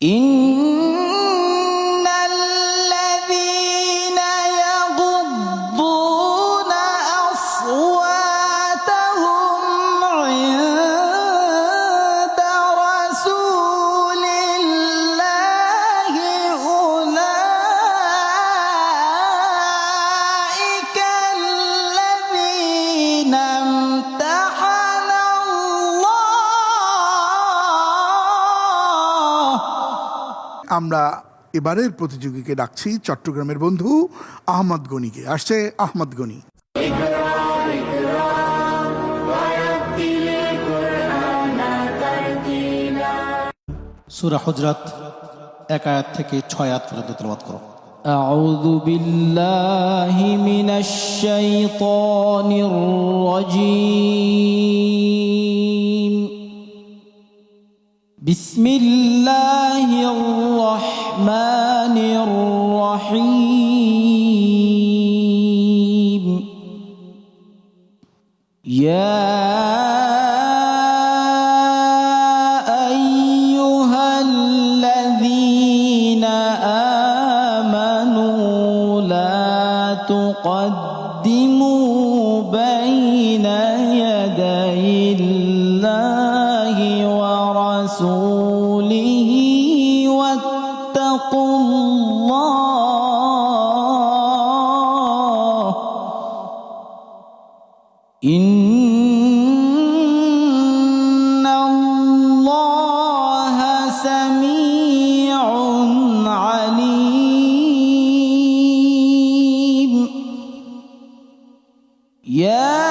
إن الذين يغضون أصواتهم عند رسول الله أولئك الذين امتحن الله। আমরা এবারের প্রতিযোগীকে ডাকছি চট্টগ্রামের বন্ধু আহমদ গনিকে। আসছে আহমদ গনি। সূরা হুজরাত 1 আয়াত থেকে 6 আয়াত পর্যন্ত তেলাওয়াত করো। أعوذ بالله من الشيطان الرجيم بسم الله الرحمن الرحيم يا أيها الذين آمنوا لا تقدموا بين يدي الله ورسوله واتقوا الله إن الله سميع عليم يا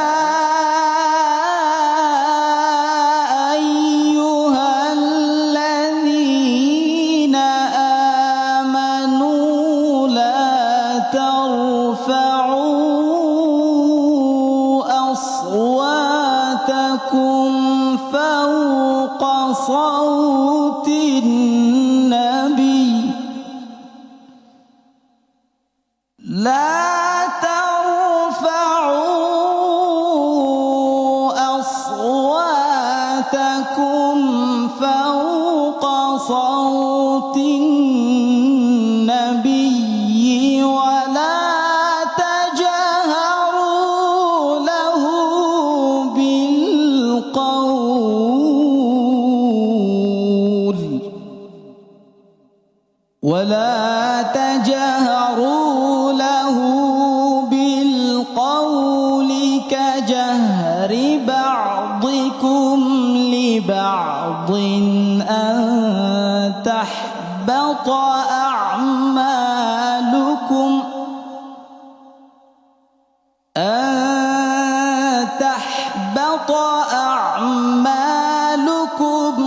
أيها الذين آمنوا لا ترفعوا أصواتكم فوق صوت النبي لا ترفعوا أصواتكم فوق صوت النبي ولا تجهروا له بالقول كجهر بعضكم لبعض أن تحبط أعمالكم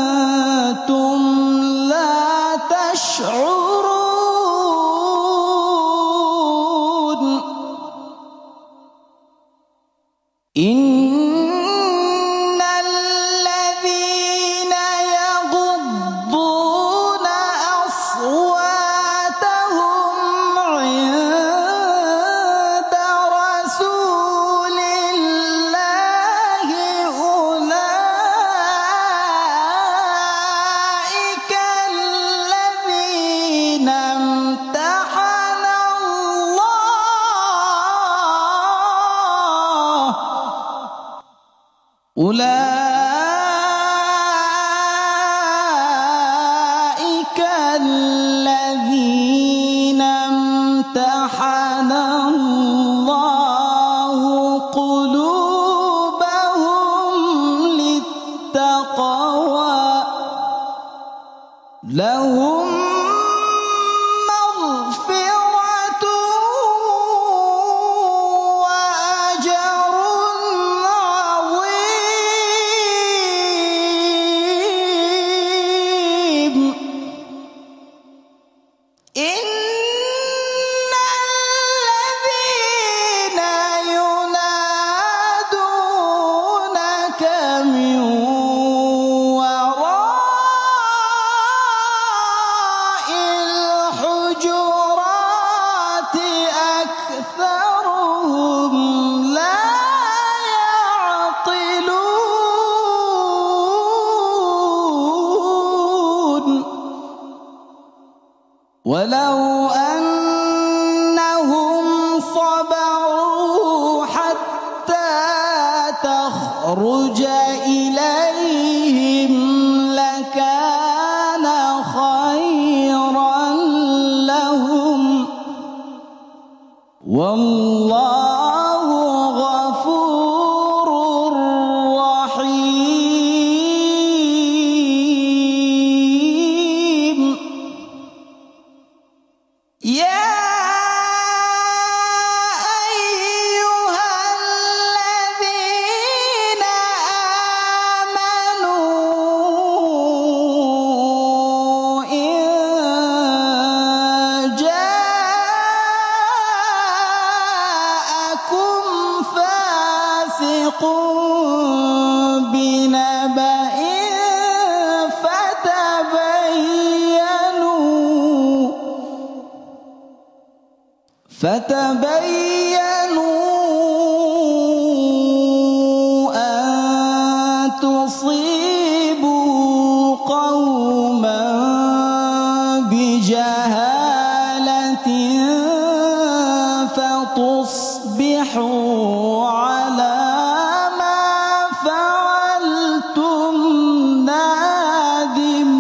وأنتم لا تشعرون إن الذين يغضون أصواتهم عند رسول الله أولئك الذين امتحن الله أولئك الذين امتحن الله قلوبهم للتقوى لهم مغفرة وأجر عظيم إن الذين ينادونك من وراء ولو أنهم صبروا حتى تخرج إليهم لكان خيرا لهم والله غفور رحيم يا أيها الذين آمنوا إن جاءكم فاسق بنبأ فتبينوا أن تصيبوا قوما بجهالة فتصبحوا على ما فعلتم نادمين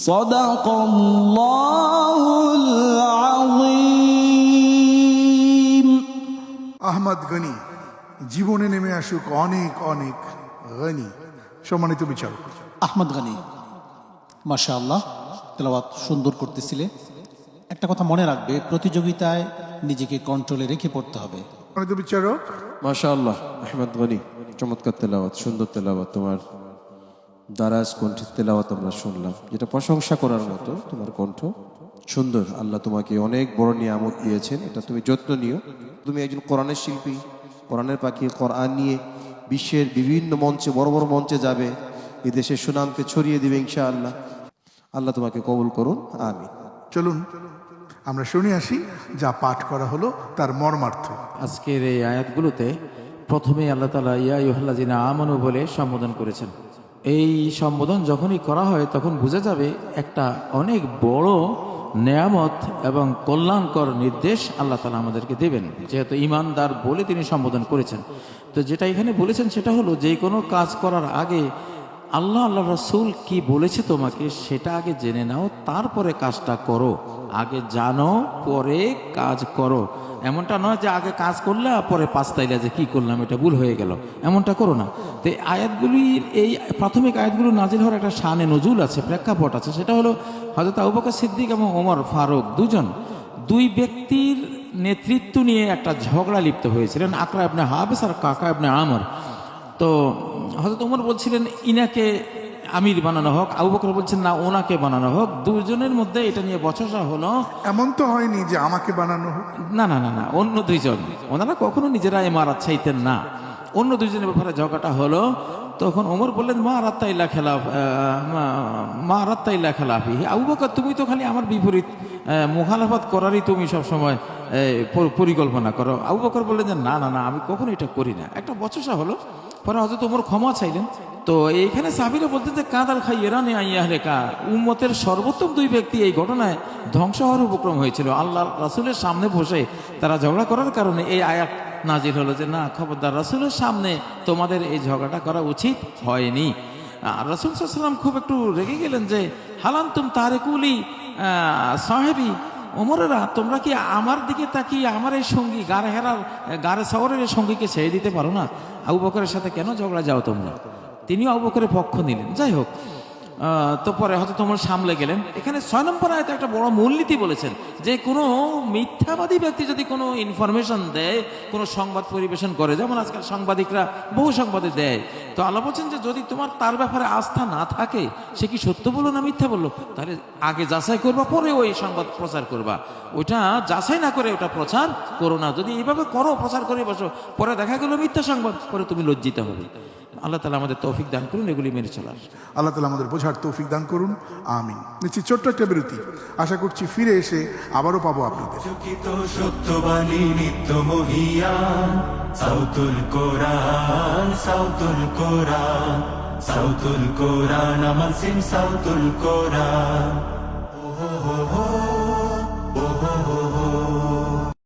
صدق الله العظيم আহমদ গনি, জীবনে নেমে আসুক অনেক অনেক গনি। সম্মানিত বিচারক, আহমদ গানি, মাশাআল্লাহ, তেলাওয়াত সুন্দর করতেছিলে। একটা কথা মনে রাখবে, প্রতিযোগিতায় নিজেকে কন্ট্রোলে রেখে পড়তে হবে। সম্মানিত বিচারক, মাশাআল্লাহ, আহমদ গনি, চমৎকার তেলাওয়াত, সুন্দর তেলাওয়াত। তোমার দারাজ কণ্ঠের তেলাওয়াত আমরা শুনলাম, যেটা প্রশংসা করার মতো। তোমার কণ্ঠ সুন্দর, আল্লাহ তোমাকে অনেক বড় নিয়ামত দিয়েছেন, এটা তুমি যত্ন নিও। তুমি একজন কোরআনের শিল্পী, কোরআনের পাখি, কোরআন নিয়ে বিশ্বের বিভিন্ন মঞ্চে, বড় বড় মঞ্চে যাবে, এই দেশের সুনামকে ছড়িয়ে দিবে ইনশাআল্লাহ। আল্লাহ তোমাকে কবুল করুন, আমিন। চলুন আমরা শুনে আসি যা পাঠ করা হলো তার মর্মার্থ। আজকের এই আয়াতগুলোতে প্রথমে আল্লাহ তাআলা ইয়া আইয়ুহাল্লাযিনা আমানু বলে সম্বোধন করেছেন। এই সম্বোধন যখনই করা হয় তখন বোঝা যাবে একটা অনেক বড় নেয়ামত এবং কল্যাণকর নির্দেশ আল্লাহ তাআলা আমাদেরকে দেবেন, যেহেতু ঈমানদার বলে তিনি সম্বোধন করেছেন। তো যেটা এখানে বলেছেন সেটা হলো, যে কোনো কাজ করার আগে আল্লাহ রাসূল কি বলেছে তোমাকে সেটা আগে জেনে নাও, তারপরে কাজটা করো। আগে জানো, পরে কাজ করো। এমনটা নয় যে আগে কাজ করলে পরে পাস্তাইলে যে কি করলাম, এটা ভুল হয়ে গেল, এমনটা করো না। তো এই আয়াতগুলির, এই প্রাথমিক আয়াতগুলো নাজিল হওয়ার একটা শানে নজুল আছে, প্রেক্ষাপট আছে। সেটা হলো হযরত আবু বকর সিদ্দিক এবং ওমর ফারুক দুই ব্যক্তির নেতৃত্ব নিয়ে একটা ঝগড়া লিপ্ত হয়েছিলেন, আকরা ইবনে হাবিস আর কাকা ইবনে আমর। তো হযরত ওমর বলছিলেন ইনাকে আমির বানানো হোক, আবু বকর বলছেন না ওনাকে বানানো হোক। দুজনের মধ্যে এটা নিয়ে বচসা হলো। এমন তো হয়নি যে আমাকে বানানো হোক। না না না না, অন্য দুইজন, ওনারা কখনো নিজেরা ইমারত চাইতেন না। অন্য দুইজনের ব্যাপারে ঝগড়াটা হলো। তখন ওমর বললেন মা রাত্তাইল্লা খেলাফি, আবু বকর তুমি তো খালি আমার বিপরীত মুখালাফাত করারই তুমি সবসময় পরিকল্পনা করো। আবু বকর বললেন যে না না না, আমি কখনো এটা করি না। একটা বচসা হলো। পরে হযরত ওমর ক্ষমা চাইলেন। তো এইখানে সাহাবীরা বলতেন যে কাদাল খাইয়েরানে আইয়াহলেকা, উম্মতের সর্বোত্তম দুই ব্যক্তি এই ঘটনায় ধ্বংস হওয়ার উপক্রম হয়েছিল। আল্লাহ রাসূলের সামনে বসে তারা ঝগড়া করার কারণে এই আয়াত নাজিল হলো যে না, খবরদার, রাসূলের সামনে তোমাদের এই ঝগড়াটা করা উচিত হয়নি। রাসূল সাল্লাল্লাহু আলাইহি ওয়াসাল্লাম খুব একটু রেগে গেলেন যে হালান্তুম তারিকুলি সাহেবী, ওমরেরা তোমরা কি আমার দিকে তাকিয়ে আমার এই সঙ্গী গাড়ে সওয়ারের এই সঙ্গীকে ছেড়ে দিতে পারো না? আবু বকরের সাথে কেন ঝগড়া যাও তোমরা? তিনিও আবু বকরের পক্ষ নিলেন। যাই হোক, তো পরে হয়তো তোমরা সামলে গেলেন। এখানে 6 নম্বর আয়াতে একটা বড় মূলনীতি বলেছেন যে কোনো মিথ্যাবাদী ব্যক্তি যদি কোনো ইনফরমেশন দেয়, কোনো সংবাদ পরিবেশন করে, যেমন আজকাল সাংবাদিকরা বহু সংবাদে দেয়, তো আল্লাহ বলছেন যে যদি তোমার তার ব্যাপারে আস্থা না থাকে, সে কি সত্য বললো না মিথ্যা বললো, তাহলে আগে যাচাই করবা, পরে ওই সংবাদ প্রচার করবা। ওইটা যাচাই না করে ওটা প্রচার করো না। যদি এইভাবে করো, প্রচার করে বসো, পরে দেখা গেল মিথ্যা সংবাদ, পরে তুমি লজ্জিত হবে। আল্লাহ তাআলা আমাদের তৌফিক দান করুন এগুলি মেনে চলার। আল্লাহ তাআলা আমাদের বোঝার তৌফিক দান করুন, আমিন। নিশ্চয়ই ছোট্ট একটা বিরতি, আশা করছি ফিরে এসে আবারও পাবো আপনাদের। চকিত সত্যবাণী নিত্য মহিয়ান, সাউতুল কোরআন, সাউতুল কোরআন, সাউতুল কোরআন আমার সিম সাউতুল কোরআন